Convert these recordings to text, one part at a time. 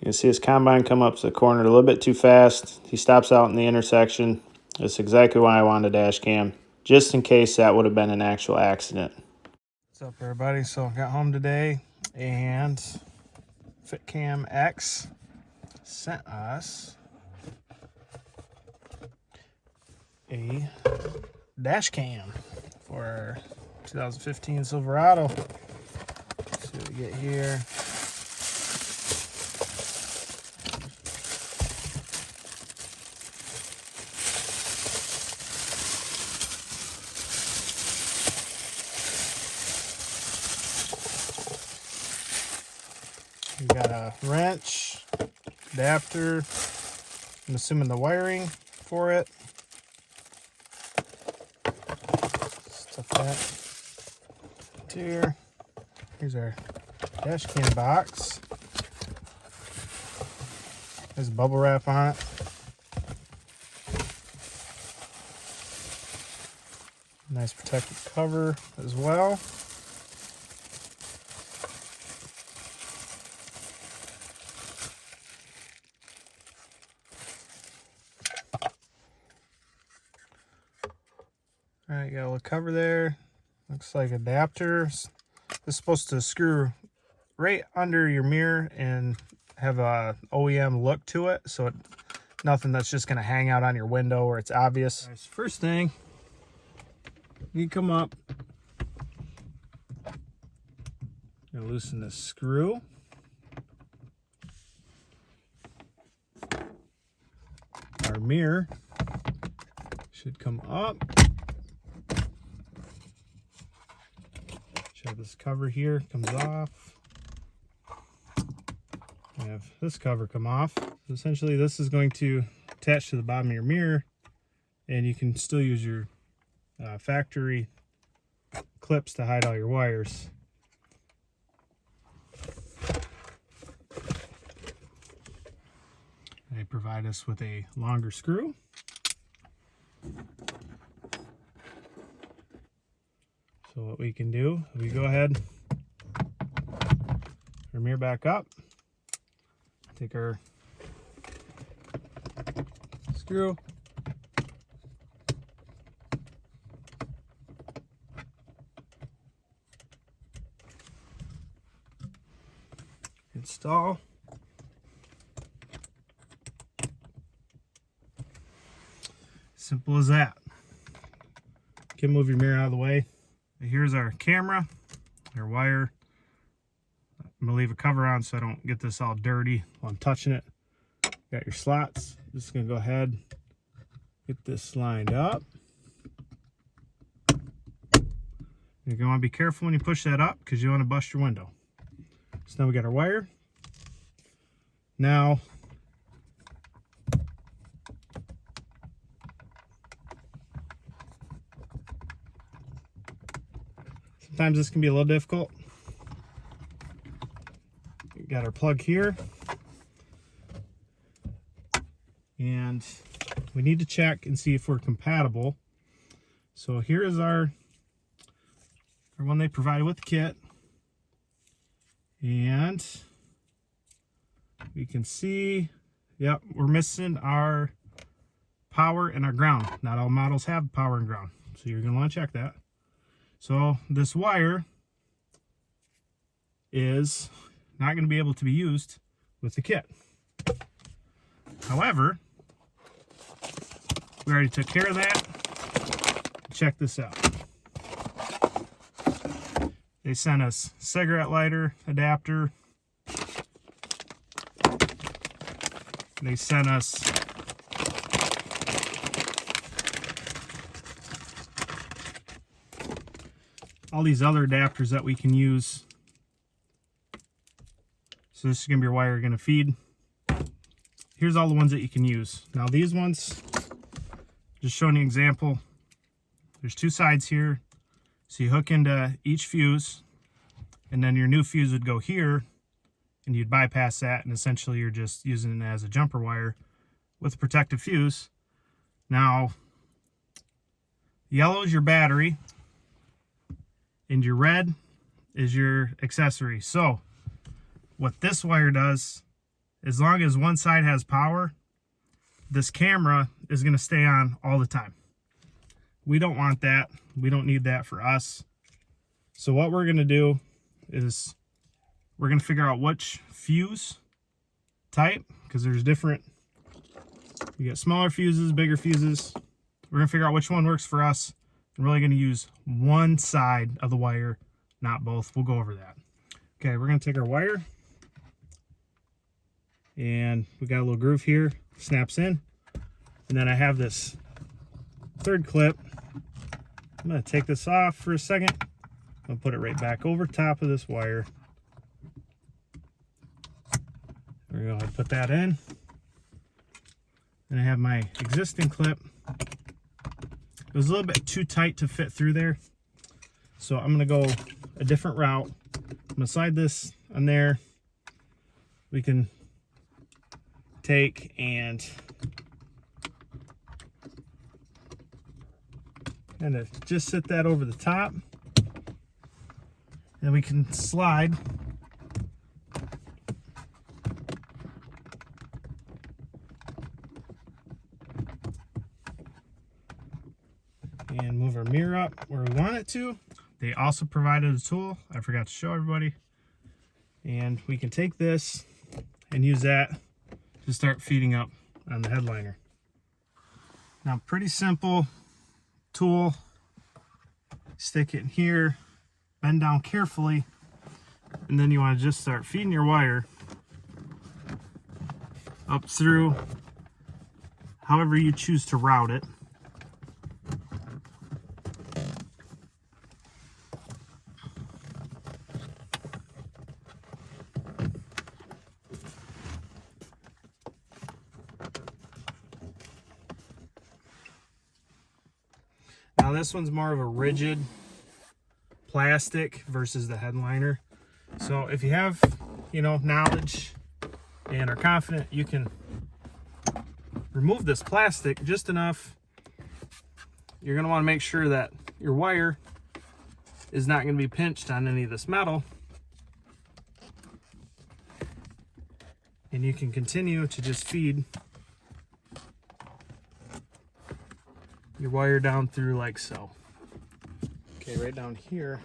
You can see his combine come up to the corner a little bit too fast. He stops out in the intersection. That's exactly why I wanted a dash cam, just in case that would have been an actual accident. What's up, everybody? So I got home today and Fitcamx sent us a dash cam for our 2015 Silverado. Let's see what we get here. We got a wrench, adapter, I'm assuming the wiring for it. Stuff that here. Here's our dash cam box. There's bubble wrap on it. Nice protective cover as well. Alright, got a little cover there. Looks like adapters. This is supposed to screw right under your mirror and have a OEM look to it, so nothing that's just going to hang out on your window where it's obvious. Right, so first thing, you come up, you're gonna loosen this screw. Our mirror should come up. Have this cover here comes off. We have this cover come off. So essentially this is going to attach to the bottom of your mirror, and you can still use your factory clips to hide all your wires. They provide us with a longer screw. So what we can do, we go ahead, our mirror back up, take our screw, install, simple as that. You can move your mirror out of the way. Here's our camera, our wire. I'm gonna leave a cover on so I don't get this all dirty while I'm touching it. Got your slots. Just gonna go ahead, get this lined up. You're gonna want to be careful when you push that up because you want to bust your window. So now we got our wire. Now sometimes this can be a little difficult. We got our plug here, and we need to check and see if we're compatible. So here is our one they provided with the kit, and we can see, yep, we're missing our power and our ground. Not all models have power and ground, so you're going to want to check that. So this wire is not going to be able to be used with the kit. However, we already took care of that. Check this out. They sent us cigarette lighter adapter. They sent us all these other adapters that we can use. So this is going to be your wire you're going to feed. Here's all the ones that you can use. Now these ones, just showing you an example. There's two sides here. So you hook into each fuse, and then your new fuse would go here, and you'd bypass that, and essentially you're just using it as a jumper wire with a protective fuse. Now, yellow is your battery, and your red is your accessory. So what this wire does as long as one side has power, this camera is going to stay on all the time. We don't want that. We don't need that for us. So what we're going to do is we're going to figure out which fuse type, because there's different, you get smaller fuses, bigger fuses. We're going to figure out which one works for us. I'm really going to use one side of the wire, not both. We'll go over that. Okay, we're going to take our wire, and we got a little groove here, snaps in, and then I have this third clip. I'm going to take this off for a second. I'm going to put it right back over top of this wire. We're going to put that in. And I have my existing clip. It was a little bit too tight to fit through there, so I'm going to go a different route. I'm going to slide this on there. We can take and kind of just sit that over the top, and we can slide and move our mirror up where we want it to. They also provided a tool I forgot to show everybody, and we can take this and use that to start feeding up on the headliner. Now, pretty simple tool. Stick it in here, bend down carefully, and then you want to just start feeding your wire up through however you choose to route it. Now this one's more of a rigid plastic versus the headliner. So if you have, knowledge and are confident, you can remove this plastic just enough. You're going to want to make sure that your wire is not going to be pinched on any of this metal. And you can continue to just feed your wire down through like so. Okay, right down here,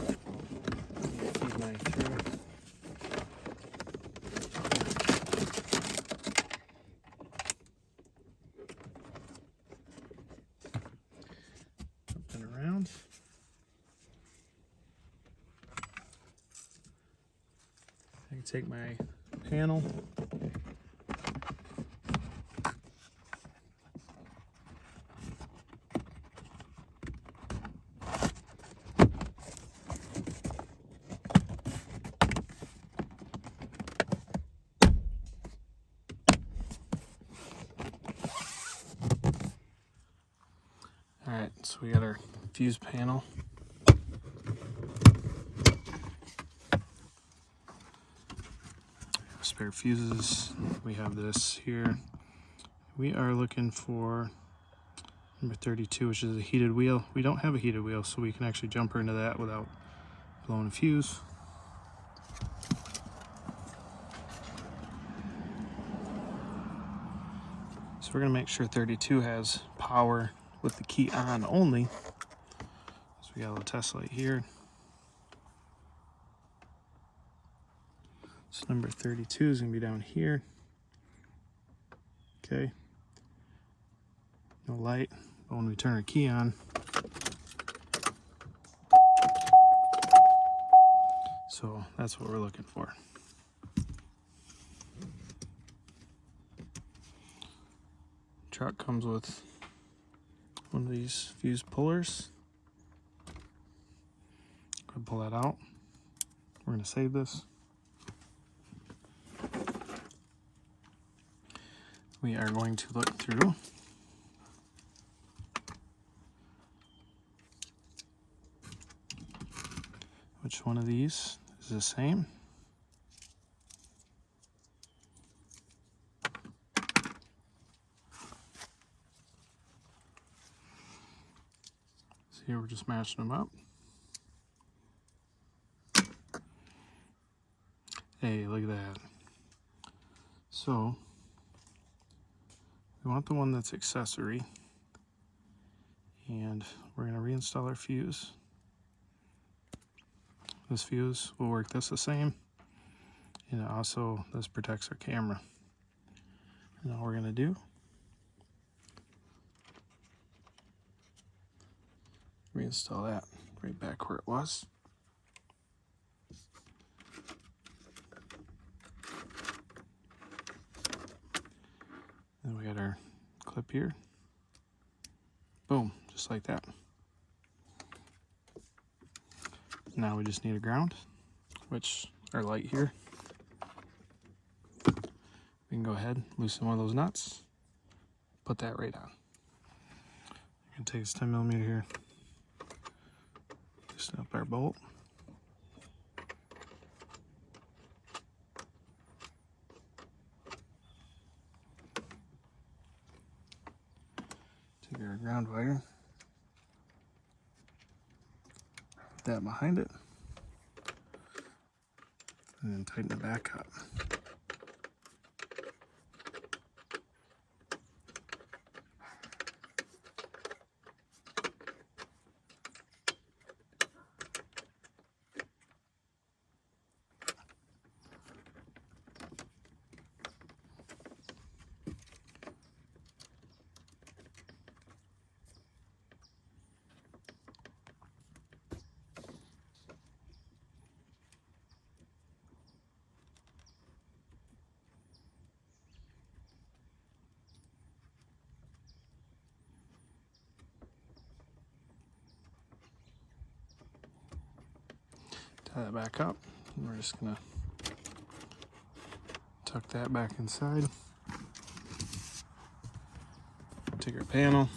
feed mine through. Up and around. I can take my panel. Alright, so we got our fuse panel. Spare fuses. We have this here. We are looking for number 32, which is a heated wheel. We don't have a heated wheel, so we can actually jumper into that without blowing a fuse. So we're going to make sure 32 has power with the key on only. So we got a little test light here. So number 32 is going to be down here. Okay. No light, but when we turn our key on, so that's what we're looking for. Truck comes with one of these fuse pullers. Go ahead and pull that out. We're going to save this. We are going to look through which one of these is the same. So here we're just matching them up. Hey, look at that. So we want the one that's accessory, and we're going to reinstall our fuse. This fuse will work this the same, and also this protects our camera. And all we're going to do, reinstall that right back where it was. Then we got our clip here. Boom, just like that. Now we just need a ground, which our light here. We can go ahead, loosen one of those nuts, put that right on. I'm gonna take this 10mm here, loosen up our bolt. Take our ground wire, put that behind it, and then tighten it back up. Tie that back up. And we're just gonna tuck that back inside. Take our panel.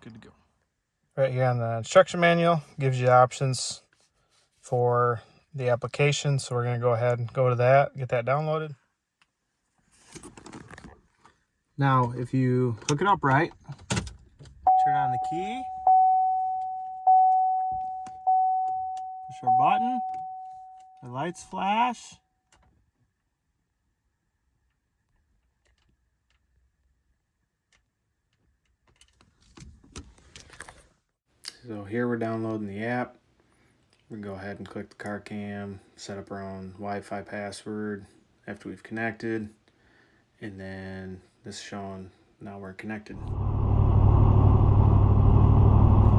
Good to go. Right here on the instruction manual gives you options for the application. So we're gonna go ahead and go to that, get that downloaded. Now, if you hook it up right, turn on the key, push our button, the lights flash. So here we're downloading the app. We go ahead and click the car cam, set up our own Wi-Fi password after we've connected, and then this is showing now we're connected.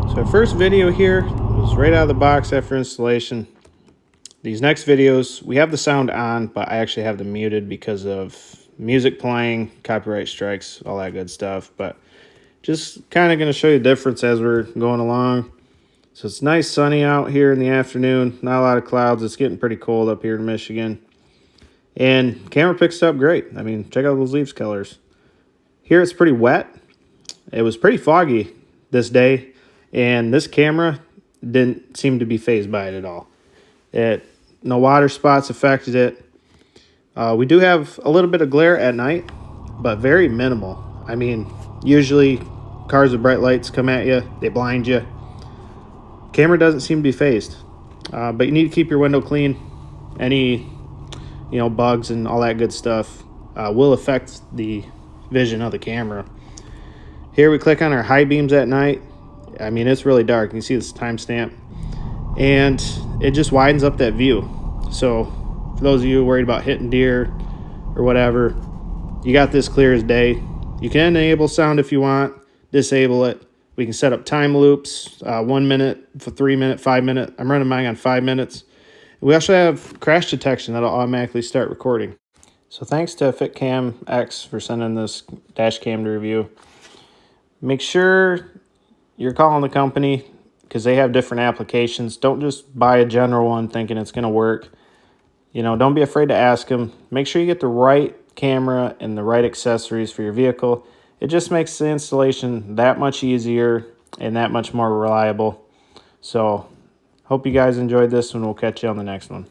So our first video here was right out of the box after installation. These next videos, we have the sound on, but I actually have them muted because of music playing, copyright strikes, all that good stuff. But just kind of going to show you the difference as we're going along. So it's nice sunny out here in the afternoon, not a lot of clouds. It's getting pretty cold up here in Michigan. And camera picks up great. I mean, check out those leaves colors. Here it's pretty wet. It was pretty foggy this day, and this camera didn't seem to be fazed by it at all. No water spots affected it. We do have a little bit of glare at night, but very minimal. I mean, usually cars with bright lights come at you, they blind you. Camera doesn't seem to be fazed, but you need to keep your window clean. Any bugs and all that good stuff will affect the vision of the camera. Here we click on our high beams at night. I mean, it's really dark. You can see this timestamp, and it just widens up that view. So for those of you worried about hitting deer or whatever, you got this clear as day. You can enable sound if you want, disable it. We can set up time loops, 1 minute, for 3 minute, 5 minute. I'm running mine on 5 minutes. We also have crash detection that'll automatically start recording. So thanks to Fitcamx for sending this dash cam to review. Make sure you're calling the company because they have different applications. Don't just buy a general one thinking it's going to work. Don't be afraid to ask them. Make sure you get the right camera and the right accessories for your vehicle. It just makes the installation that much easier and that much more reliable. So hope you guys enjoyed this one. We'll catch you on the next one.